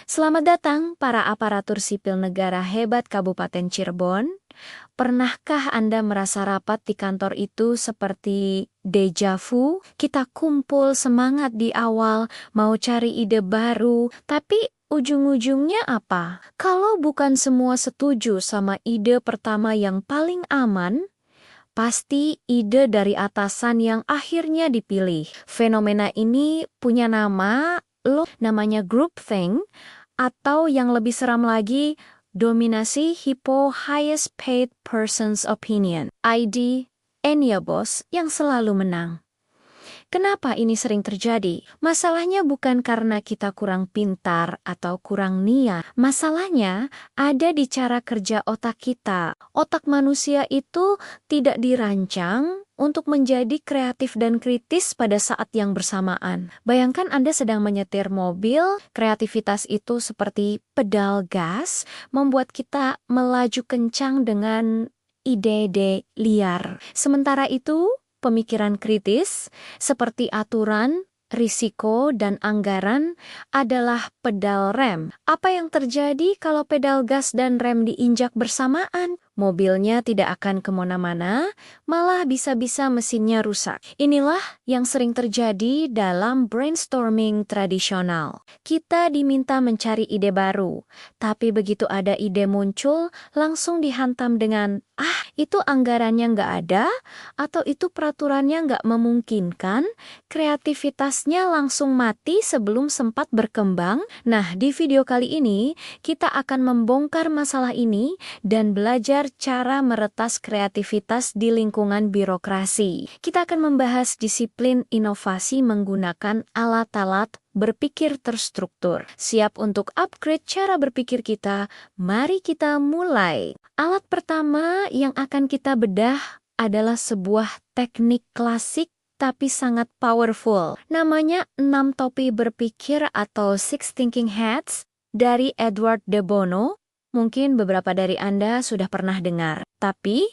Selamat datang para aparatur sipil negara hebat Kabupaten Cirebon. Pernahkah Anda merasa rapat di kantor itu seperti deja vu? Kita kumpul semangat di awal, mau cari ide baru, tapi ujung-ujungnya apa? Kalau bukan semua setuju sama ide pertama yang paling aman, pasti ide dari atasan yang akhirnya dipilih. Fenomena ini punya nama, namanya groupthink, atau yang lebih seram lagi, dominasi Hippo Highest Paid Person's Opinion, ID, Enya Bos yang selalu menang. Kenapa ini sering terjadi? Masalahnya bukan karena kita kurang pintar atau kurang niat. Masalahnya ada di cara kerja otak kita. Otak manusia itu tidak dirancang untuk menjadi kreatif dan kritis pada saat yang bersamaan. Bayangkan Anda sedang menyetir mobil, kreativitas itu seperti pedal gas, membuat kita melaju kencang dengan ide-ide liar. Sementara itu, pemikiran kritis, seperti aturan, risiko, dan anggaran adalah pedal rem. Apa yang terjadi kalau pedal gas dan rem diinjak bersamaan? Mobilnya tidak akan kemana-mana, malah bisa-bisa mesinnya rusak. Inilah yang sering terjadi dalam brainstorming tradisional. Kita diminta mencari ide baru, tapi begitu ada ide muncul, langsung dihantam dengan, itu anggarannya nggak ada, atau itu peraturannya nggak memungkinkan, kreativitasnya langsung mati sebelum sempat berkembang. Nah, di video kali ini, kita akan membongkar masalah ini dan belajar cara meretas kreativitas di lingkungan birokrasi. Kita akan membahas disiplin inovasi menggunakan alat-alat berpikir terstruktur. Siap untuk upgrade cara berpikir kita? Mari kita mulai. Alat pertama yang akan kita bedah adalah sebuah teknik klasik tapi sangat powerful. Namanya 6 topi berpikir atau Six Thinking Hats dari Edward de Bono. Mungkin beberapa dari Anda sudah pernah dengar. Tapi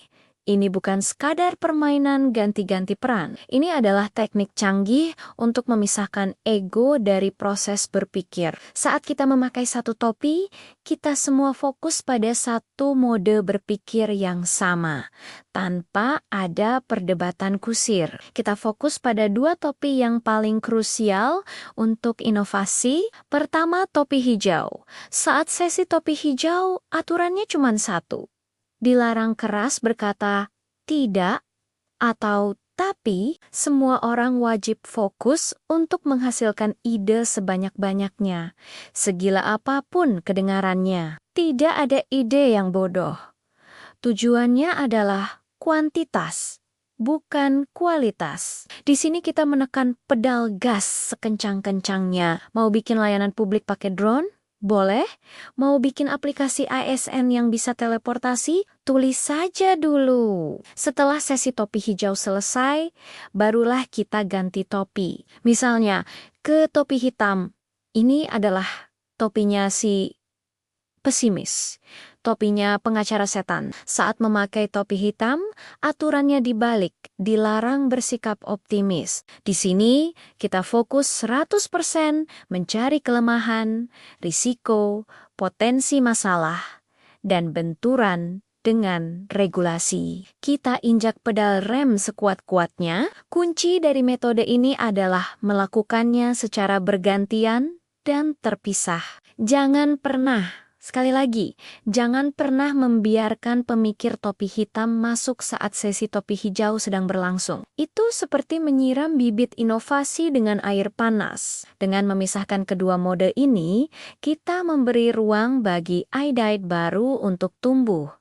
ini bukan sekadar permainan ganti-ganti peran. Ini adalah teknik canggih untuk memisahkan ego dari proses berpikir. Saat kita memakai satu topi, kita semua fokus pada satu mode berpikir yang sama, tanpa ada perdebatan kusir. Kita fokus pada 2 topi yang paling krusial untuk inovasi. Pertama, topi hijau. Saat sesi topi hijau, aturannya cuma satu. Dilarang keras berkata tidak atau tapi. Semua orang wajib fokus untuk menghasilkan ide sebanyak-banyaknya. Segila apapun kedengarannya. Tidak ada ide yang bodoh. Tujuannya adalah kuantitas, bukan kualitas. Di sini kita menekan pedal gas sekencang-kencangnya. Mau bikin layanan publik pakai drone? Boleh. Mau bikin aplikasi ASN yang bisa teleportasi? Tulis saja dulu. Setelah sesi topi hijau selesai, barulah kita ganti topi. Misalnya, ke topi hitam. Ini adalah topinya si pesimis. Topinya pengacara setan. Saat memakai topi hitam, aturannya dibalik, dilarang bersikap optimis. Di sini, kita fokus 100% mencari kelemahan, risiko, potensi masalah, dan benturan dengan regulasi. Kita injak pedal rem sekuat-kuatnya. Kunci dari metode ini adalah melakukannya secara bergantian dan terpisah. Sekali lagi, jangan pernah membiarkan pemikir topi hitam masuk saat sesi topi hijau sedang berlangsung. Itu seperti menyiram bibit inovasi dengan air panas. Dengan memisahkan kedua mode ini, kita memberi ruang bagi ide-ide baru untuk tumbuh.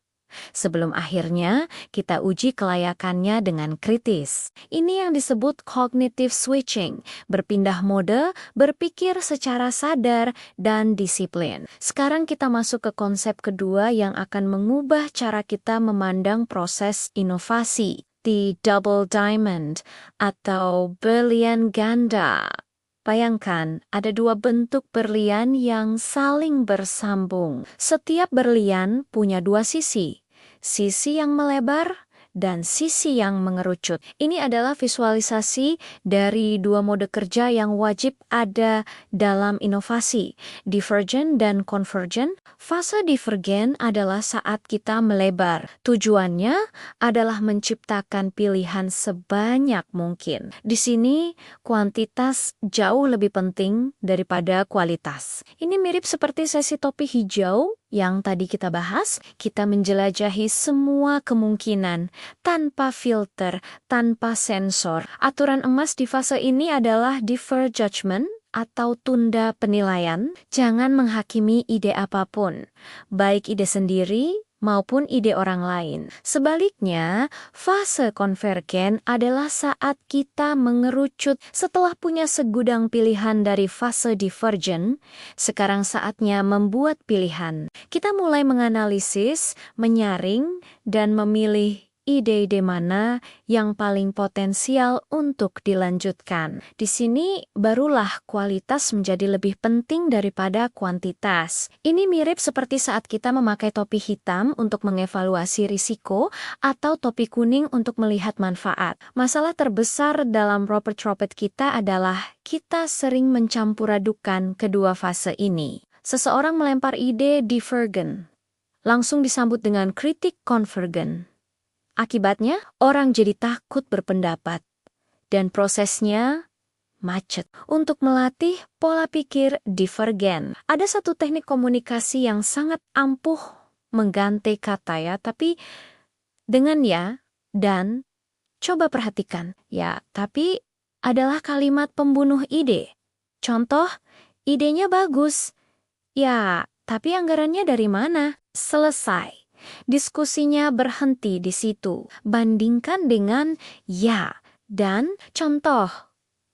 Sebelum akhirnya kita uji kelayakannya dengan kritis. Ini yang disebut cognitive switching, berpindah mode, berpikir secara sadar, dan disiplin. Sekarang kita masuk ke konsep kedua yang akan mengubah cara kita memandang proses inovasi, the double diamond atau berlian ganda. Bayangkan, ada 2 bentuk berlian yang saling bersambung. Setiap berlian punya 2 sisi. Sisi yang melebar dan sisi yang mengerucut. Ini adalah visualisasi dari dua mode kerja yang wajib ada dalam inovasi, divergent dan convergent. Fase divergent adalah saat kita melebar. Tujuannya adalah menciptakan pilihan sebanyak mungkin. Di sini, kuantitas jauh lebih penting daripada kualitas. Ini mirip seperti sesi topi hijau yang tadi kita bahas. Kita menjelajahi semua kemungkinan tanpa filter, tanpa sensor. Aturan emas di fase ini adalah defer judgment atau tunda penilaian. Jangan menghakimi ide apapun, baik ide sendiri maupun ide orang lain. Sebaliknya, fase konvergen adalah saat kita mengerucut setelah punya segudang pilihan dari fase divergen. Sekarang saatnya membuat pilihan. Kita mulai menganalisis, menyaring, dan memilih ide-ide mana yang paling potensial untuk dilanjutkan. Di sini barulah kualitas menjadi lebih penting daripada kuantitas. Ini mirip seperti saat kita memakai topi hitam untuk mengevaluasi risiko atau topi kuning untuk melihat manfaat. Masalah terbesar dalam Robert kita adalah kita sering mencampur-adukan kedua fase ini. Seseorang melempar ide divergent, langsung disambut dengan kritik convergent. Akibatnya, orang jadi takut berpendapat, dan prosesnya macet. Untuk melatih pola pikir divergen, ada satu teknik komunikasi yang sangat ampuh mengganti kata ya, tapi dengan ya, dan, coba perhatikan, ya, tapi adalah kalimat pembunuh ide. Contoh, idenya bagus, ya, tapi anggarannya dari mana? Selesai. Diskusinya berhenti di situ. Bandingkan dengan ya, dan contoh.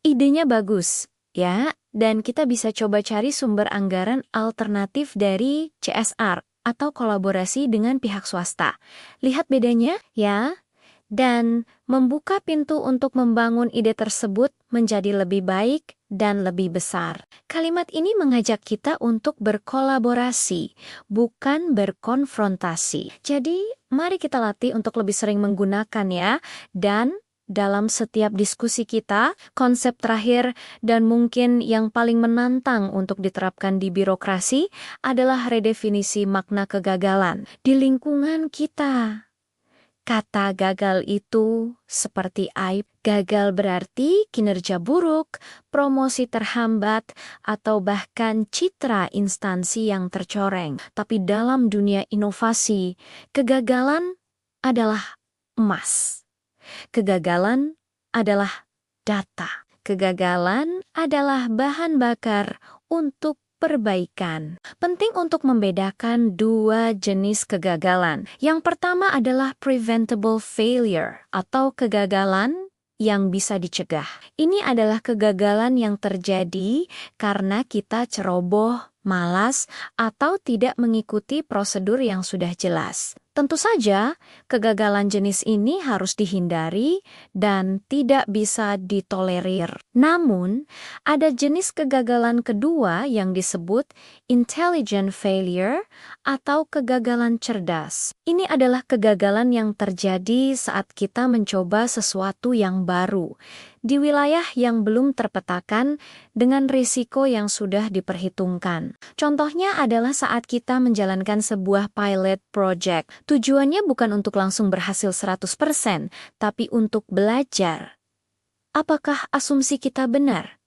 Idenya bagus, ya, dan kita bisa coba cari sumber anggaran alternatif dari CSR atau kolaborasi dengan pihak swasta. Lihat bedanya, ya, dan membuka pintu untuk membangun ide tersebut menjadi lebih baik dan lebih besar. Kalimat ini mengajak kita untuk berkolaborasi, bukan berkonfrontasi. Jadi, mari kita latih untuk lebih sering menggunakan ya, dan dalam setiap diskusi kita, konsep terakhir dan mungkin yang paling menantang untuk diterapkan di birokrasi adalah redefinisi makna kegagalan di lingkungan kita. Kata gagal itu seperti aib. Gagal berarti kinerja buruk, promosi terhambat, atau bahkan citra instansi yang tercoreng. Tapi dalam dunia inovasi, kegagalan adalah emas. Kegagalan adalah data. Kegagalan adalah bahan bakar untuk perbaikan. Penting untuk membedakan dua jenis kegagalan. Yang pertama adalah preventable failure atau kegagalan yang bisa dicegah. Ini adalah kegagalan yang terjadi karena kita ceroboh, malas, atau tidak mengikuti prosedur yang sudah jelas. Tentu saja, kegagalan jenis ini harus dihindari dan tidak bisa ditolerir. Namun, ada jenis kegagalan kedua yang disebut intelligent failure atau kegagalan cerdas. Ini adalah kegagalan yang terjadi saat kita mencoba sesuatu yang baru di wilayah yang belum terpetakan dengan risiko yang sudah diperhitungkan. Contohnya adalah saat kita menjalankan sebuah pilot project. Tujuannya bukan untuk langsung berhasil 100%, tapi untuk belajar. Apakah asumsi kita benar?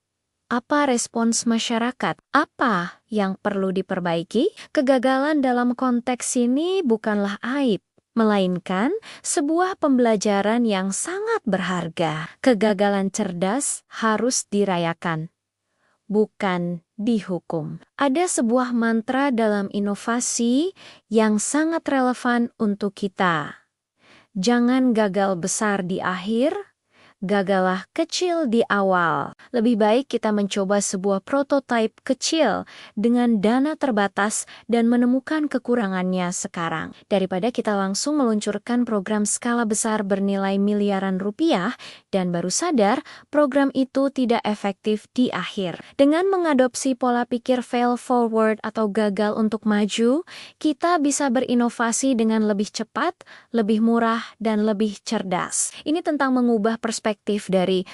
Apa respons masyarakat? Apa yang perlu diperbaiki? Kegagalan dalam konteks ini bukanlah aib, melainkan sebuah pembelajaran yang sangat berharga. Kegagalan cerdas harus dirayakan, bukan dihukum. Ada sebuah mantra dalam inovasi yang sangat relevan untuk kita. Jangan gagal besar di akhir, Gagallah kecil di awal. Lebih baik kita mencoba sebuah prototipe kecil dengan dana terbatas dan menemukan kekurangannya sekarang. Daripada kita langsung meluncurkan program skala besar bernilai miliaran rupiah dan baru sadar program itu tidak efektif di akhir. Dengan mengadopsi pola pikir fail forward atau gagal untuk maju, kita bisa berinovasi dengan lebih cepat, lebih murah, dan lebih cerdas. Ini tentang mengubah perspektif dari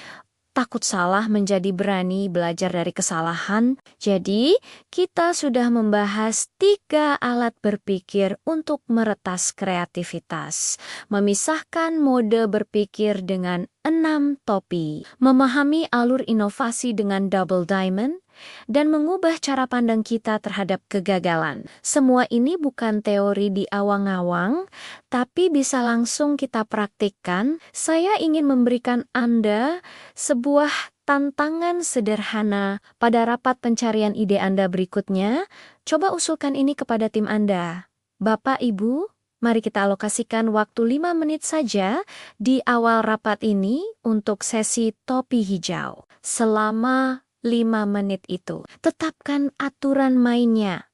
takut salah menjadi berani belajar dari kesalahan. Jadi, kita sudah membahas 3 alat berpikir untuk meretas kreativitas. Memisahkan mode berpikir dengan 6 topi. Memahami alur inovasi dengan double diamond. Dan mengubah cara pandang kita terhadap kegagalan. Semua ini bukan teori di awang-awang, tapi bisa langsung kita praktikkan. Saya ingin memberikan Anda sebuah tantangan sederhana pada rapat pencarian ide Anda berikutnya. Coba usulkan ini kepada tim Anda. Bapak, Ibu, mari kita alokasikan waktu 5 menit saja di awal rapat ini untuk sesi topi hijau. Selama 5 menit itu, tetapkan aturan mainnya.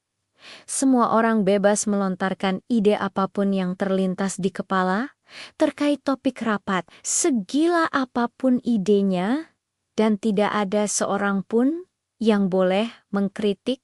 Semua orang bebas melontarkan ide apapun yang terlintas di kepala terkait topik rapat, segila apapun idenya, dan tidak ada seorang pun yang boleh mengkritik,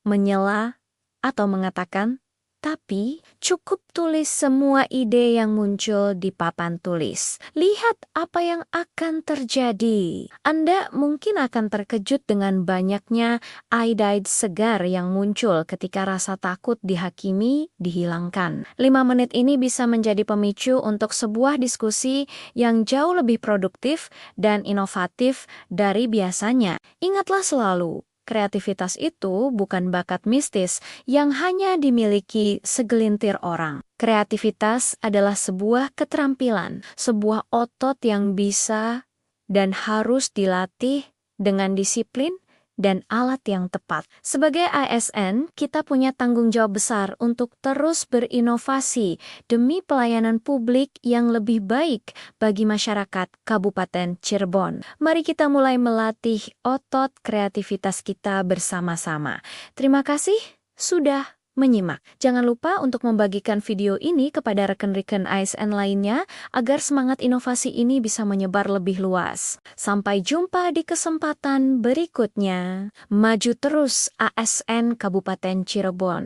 menyela, atau mengatakan, tapi cukup tulis semua ide yang muncul di papan tulis. Lihat apa yang akan terjadi. Anda mungkin akan terkejut dengan banyaknya ide segar yang muncul ketika rasa takut dihakimi dihilangkan. 5 menit ini bisa menjadi pemicu untuk sebuah diskusi yang jauh lebih produktif dan inovatif dari biasanya. Ingatlah selalu, kreativitas itu bukan bakat mistis yang hanya dimiliki segelintir orang. Kreativitas adalah sebuah keterampilan, sebuah otot yang bisa dan harus dilatih dengan disiplin dan alat yang tepat. Sebagai ASN, kita punya tanggung jawab besar untuk terus berinovasi demi pelayanan publik yang lebih baik bagi masyarakat Kabupaten Cirebon. Mari kita mulai melatih otot kreativitas kita bersama-sama. Terima kasih sudah menyimak. Jangan lupa untuk membagikan video ini kepada rekan-rekan ASN lainnya agar semangat inovasi ini bisa menyebar lebih luas. Sampai jumpa di kesempatan berikutnya. Maju terus ASN Kabupaten Cirebon.